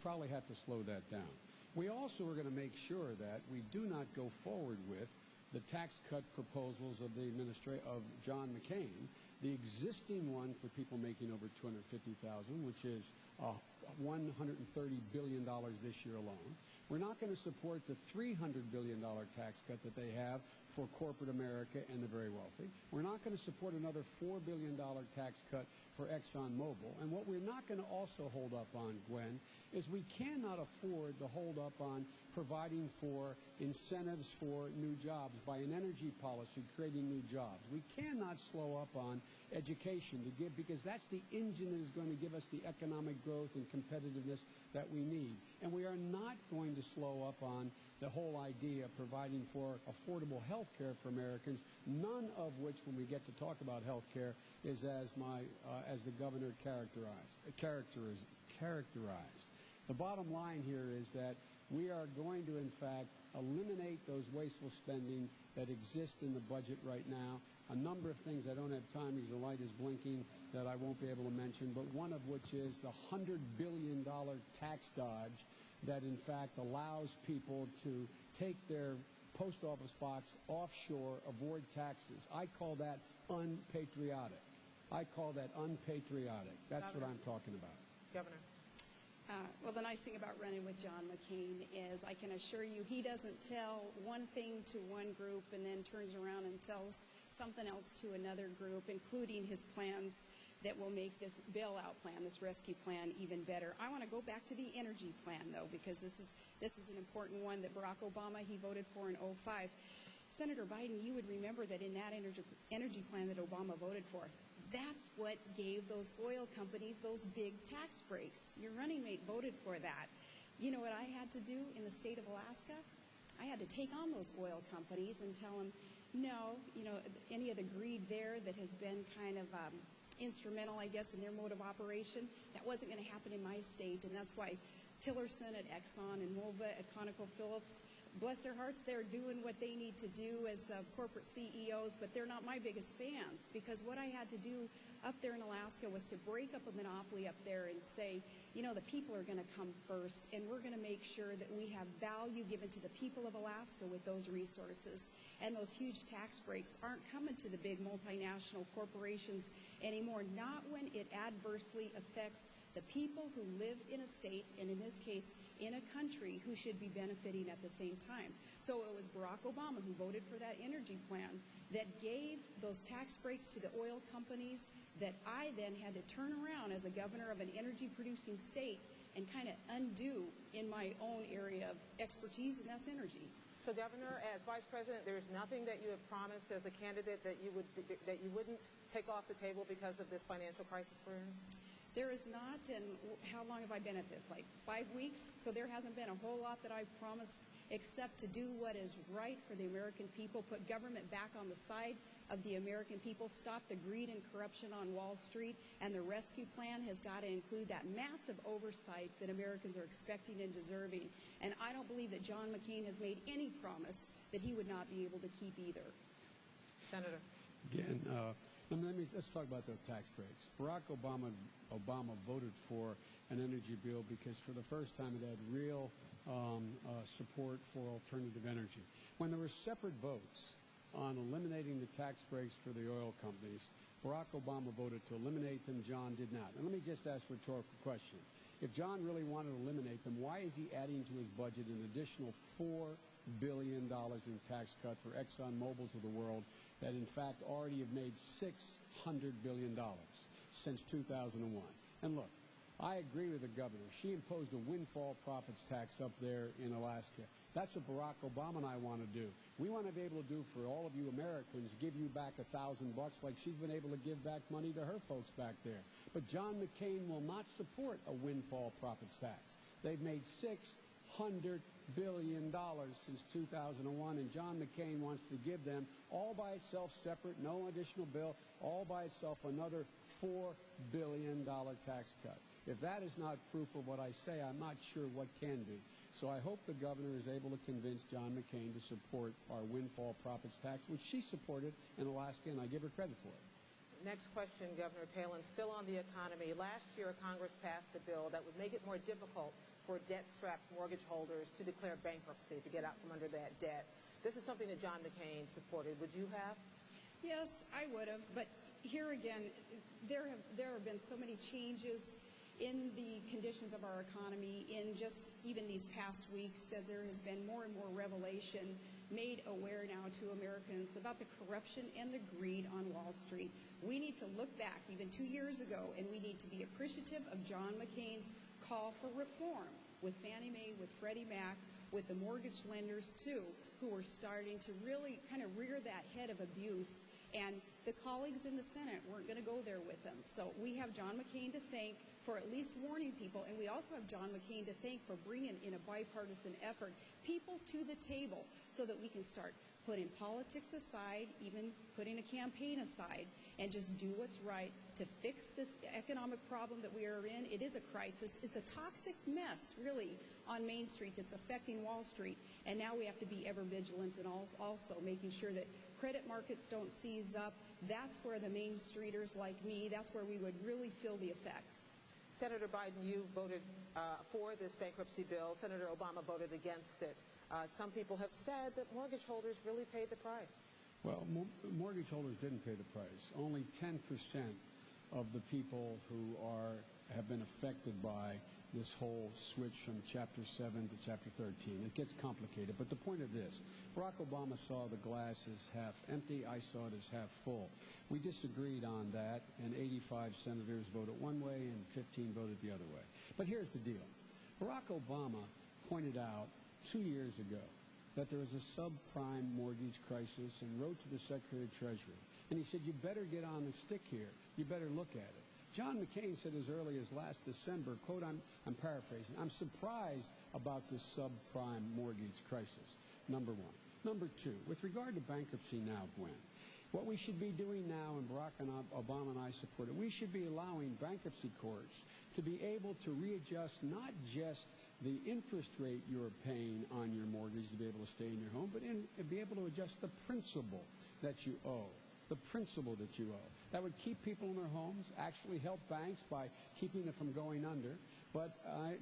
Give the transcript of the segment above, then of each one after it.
probably have to slow that down. We also are going to make sure that we do not go forward with the tax cut proposals of the of John McCain, the existing one for people making over $250,000, which is $130 billion this year alone. We're not going to support the $300 billion tax cut that they have for corporate America and the very wealthy. We're not going to support another $4 billion tax cut for ExxonMobil. And what we're not going to also hold up on, Gwen, is we cannot afford to hold up on providing for incentives for new jobs by an energy policy creating new jobs. We cannot slow up on education because that's the engine that is going to give us the economic growth and competitiveness that we need. And we are not going to slow up on the whole idea of providing for affordable health care for Americans, none of which, when we get to talk about health care, is as the governor characterized. The bottom line here is that we are going to, in fact, eliminate those wasteful spending that exist in the budget right now. A number of things, I don't have time because the light is blinking, that I won't be able to mention, but one of which is the $100 billion tax dodge that, in fact, allows people to take their post office box offshore, avoid taxes. I call that unpatriotic. That's what I'm talking about. Governor. Well, the nice thing about running with John McCain is I can assure you he doesn't tell one thing to one group and then turns around and tells something else to another group, including his plans that will make this bailout plan, this rescue plan, even better. I want to go back to the energy plan, though, because this is an important one that Barack Obama, he voted for in 2005. Senator Biden, you would remember that in that energy plan that Obama voted for, that's what gave those oil companies those big tax breaks. Your running mate voted for that. You know what I had to do in the state of Alaska? I had to take on those oil companies and tell them, no, any of the greed there that has been kind of instrumental, I guess, in their mode of operation, that wasn't going to happen in my state, and that's why Tillerson at Exxon and Mobil at ConocoPhillips, bless their hearts, they're doing what they need to do as corporate CEOs, but they're not my biggest fans, because what I had to do up there in Alaska was to break up a monopoly up there and say, the people are going to come first, and we're going to make sure that we have value given to the people of Alaska with those resources. And those huge tax breaks aren't coming to the big multinational corporations anymore, not when it adversely affects the people who live in a state, and in this case, in a country, who should be benefiting at the same time. So it was Barack Obama who voted for that energy plan that gave those tax breaks to the oil companies that I then had to turn around as a governor of an energy-producing state and kind of undo in my own area of expertise, and that's energy. So, Governor, as Vice President, there's nothing that you have promised as a candidate that you wouldn't take off the table because of this financial crisis we're in? There is not, and how long have I been at this? Like 5 weeks? So there hasn't been a whole lot that I've promised except to do what is right for the American people, put government back on the side of the American people, stop the greed and corruption on Wall Street, and the rescue plan has got to include that massive oversight that Americans are expecting and deserving. And I don't believe that John McCain has made any promise that he would not be able to keep either. Senator. Again, let's talk about the tax breaks. Barack Obama voted for an energy bill because for the first time it had real support for alternative energy. When there were separate votes on eliminating the tax breaks for the oil companies, Barack Obama voted to eliminate them. John did not. And let me just ask a rhetorical question. If John really wanted to eliminate them, why is he adding to his budget an additional $4 billion in tax cut for ExxonMobils of the world that, in fact, already have made $600 billion since 2001? And look, I agree with the governor. She imposed a windfall profits tax up there in Alaska. That's what Barack Obama and I want to do. We want to be able to do for all of you Americans, give you back $1,000 like she's been able to give back money to her folks back there. But John McCain will not support a windfall profits tax. They've made $600 billion since 2001, and John McCain wants to give them all by itself, separate, no additional bill, all by itself another $4 billion tax cut. If that is not proof of what I say, I'm not sure what can be. So I hope the governor is able to convince John McCain to support our windfall profits tax, which she supported in Alaska, and I give her credit for it. Next question, Governor Palin, still on the economy. Last year, Congress passed a bill that would make it more difficult for debt-strapped mortgage holders to declare bankruptcy to get out from under that debt. This is something that John McCain supported. Would you have? Yes, I would have. But here again, there have been so many changes in the conditions of our economy in just even these past weeks, as there has been more and more revelation made aware now to Americans about the corruption and the greed on Wall Street. We need to look back even 2 years ago, and we need to be appreciative of John McCain's call for reform with Fannie Mae, with Freddie Mac, with the mortgage lenders too, who are starting to really kind of rear that head of abuse. And the colleagues in the Senate weren't going to go there with them. So we have John McCain to thank for at least warning people, and we also have John McCain to thank for bringing in a bipartisan effort people to the table so that we can start putting politics aside, even putting a campaign aside, and just do what's right to fix this economic problem that we are in. It is a crisis. It's a toxic mess, really, on Main Street that's affecting Wall Street. And now we have to be ever vigilant and also making sure that credit markets don't seize up. That's where the Main Streeters like me, that's where we would really feel the effects. Senator Biden, you voted for this bankruptcy bill. Senator Obama voted against it. Some people have said that mortgage holders really paid the price. Well, mortgage holders didn't pay the price. Only 10% of the people who have been affected by this whole switch from Chapter 7 to Chapter 13. It gets complicated, but the point of this, Barack Obama saw the glass as half empty. I saw it as half full. We disagreed on that, and 85 senators voted one way and 15 voted the other way. But here's the deal. Barack Obama pointed out 2 years ago that there was a subprime mortgage crisis and wrote to the Secretary of Treasury. And he said, you better get on the stick here. You better look at it. John McCain said as early as last December, quote, I'm paraphrasing, I'm surprised about this subprime mortgage crisis, number one. Number two, with regard to bankruptcy now, Gwen, what we should be doing now, and Barack Obama and I support it, we should be allowing bankruptcy courts to be able to readjust not just the interest rate you're paying on your mortgage to be able to stay in your home, but be able to adjust the principal that you owe. The principal that you owe. That would keep people in their homes, actually help banks by keeping it from going under. But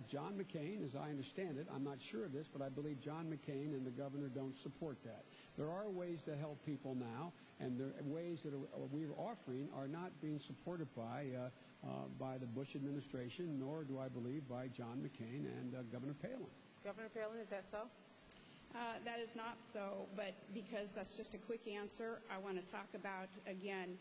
John McCain, as I understand it, I'm not sure of this, but I believe John McCain and the governor don't support that. There are ways to help people now, and the ways that we're offering are not being supported by the Bush administration, nor do I believe by John McCain and Governor Palin. Governor Palin, is that so? That is not so, but because that's just a quick answer, I want to talk about, again,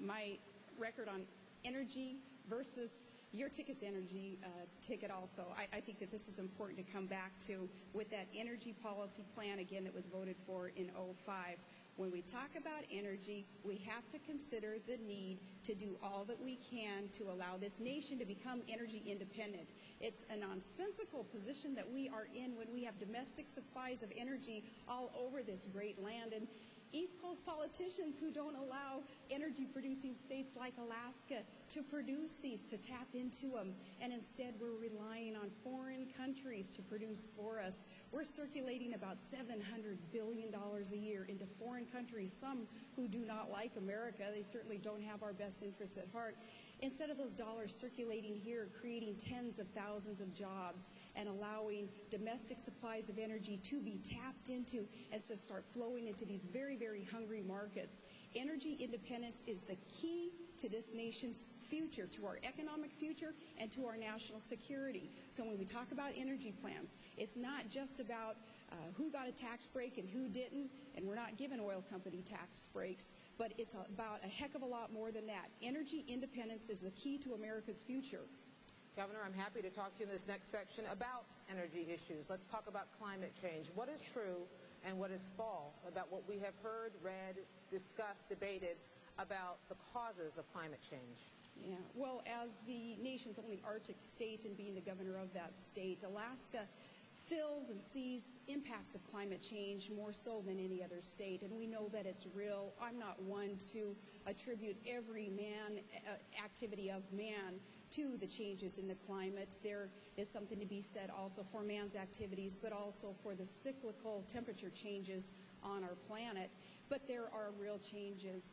my record on energy versus your ticket's energy ticket also. I think that this is important to come back to with that energy policy plan, again, that was voted for in '05. When we talk about energy, we have to consider the need to do all that we can to allow this nation to become energy independent. It's a nonsensical position that we are in when we have domestic supplies of energy all over this great land. And East Coast politicians who don't allow energy-producing states like Alaska to produce these, to tap into them, and instead we're relying on foreign countries to produce for us. We're circulating about $700 billion a year into foreign countries, some who do not like America. They certainly don't have our best interests at heart. Instead of those dollars circulating here, creating tens of thousands of jobs and allowing domestic supplies of energy to be tapped into and to start flowing into these very, very hungry markets. Energy independence is the key to this nation's future, to our economic future, and to our national security. So when we talk about energy plans, it's not just about who got a tax break and who didn't, and we're not giving oil company tax breaks, but it's about a heck of a lot more than that. Energy independence is the key to America's future. Governor, I'm happy to talk to you in this next section about energy issues. Let's talk about climate change. What is true and what is false about what we have heard, read, discussed, debated about the causes of climate change? Yeah, well, as the nation's only Arctic state and being the governor of that state, Alaska feels and sees impacts of climate change more so than any other state, and we know that it's real. I'm not one to attribute every activity of man to the changes in the climate. There is something to be said also for man's activities, but also for the cyclical temperature changes on our planet. But there are real changes